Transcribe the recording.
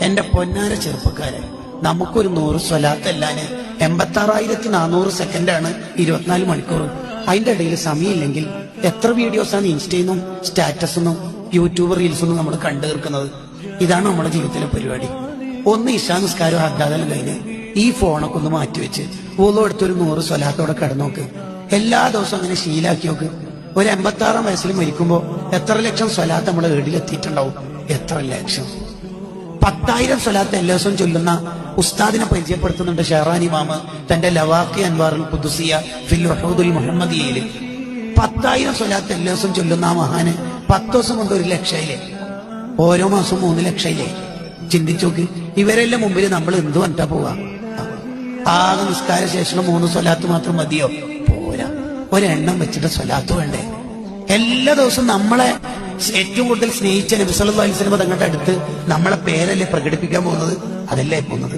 എന്റെ പൊന്നാര ചെറുപ്പക്കാരെ, നമുക്കൊരു 100 സ്വലാത്തല്ലാന് 86,400 സെക്കൻഡാണ് 24 മണിക്കൂർ. അതിന്റെ ഇടയിൽ സമയമില്ലെങ്കിൽ എത്ര വീഡിയോസാണ് ഇൻസ്റ്റയിന്നും സ്റ്റാറ്റസെന്നും യൂട്യൂബ് റീൽസൊന്നും നമ്മൾ കണ്ടു തീർക്കുന്നത്. ഇതാണ് നമ്മുടെ ജീവിതത്തിലെ പരിപാടി. ഒന്ന് ഇശാ നിസ്കാരം അർദ്ധാതെല്ലാം കഴിഞ്ഞ് ഈ ഫോണൊക്കെ ഒന്ന് മാറ്റിവെച്ച് ഓളോ എടുത്തൊരു 100 സ്വലാത്തോടെ കിടന്നോക്ക്. എല്ലാ ദിവസവും അങ്ങനെ ശീലാക്കി നോക്ക്. ഒരു 86 വയസ്സിൽ മരിക്കുമ്പോ എത്ര ലക്ഷം സ്വലാത്ത് നമ്മളെ വീട്ടിലെത്തിയിട്ടുണ്ടാവും? എത്ര ലക്ഷം? 10,000 സ്വലാത്ത് എല്ലാ ദിവസവും ചൊല്ലുന്ന ഉസ്താദിനെ പരിചയപ്പെടുത്തുന്നുണ്ട് ഷെഹറാൻ ഇമാമ് തന്റെ ലവാഖി അൻവാറുൽ ഖുദ്സിയ ഫിൽ വഹൂദുൽ മുഹമ്മദിയയില്. 10,000 സ്വലാത്ത് എല്ലാ ദിവസവും ചൊല്ലുന്ന ആ മഹാന് 10 ദിവസം കൊണ്ട് 1 ലക്ഷയിലെ, ഓരോ മാസവും 3 ലക്ഷയിലെ. ചിന്തിച്ചോക്ക്, ഇവരെല്ലാം മുമ്പിൽ നമ്മൾ എന്ത് പറഞ്ഞാ പോവാ? ആകെ നിസ്കാര ശേഷം 3 സ്വലാത്ത് മാത്രം മതിയോ? പോരാ, ഒരെണ്ണം വെച്ചിട്ട് സ്വലാത്ത് വേണ്ടേ? എല്ലാ ദിവസവും നമ്മളെ ഏറ്റവും കൂടുതൽ സ്നേഹിച്ച നബി സല്ലല്ലാഹു അലൈഹി വസല്ലം തങ്ങളുടെ അടുത്ത് നമ്മളെ പേരല്ലേ പ്രകടിപ്പിക്കാൻ പോകുന്നത്? അതല്ലേ പോകുന്നത്?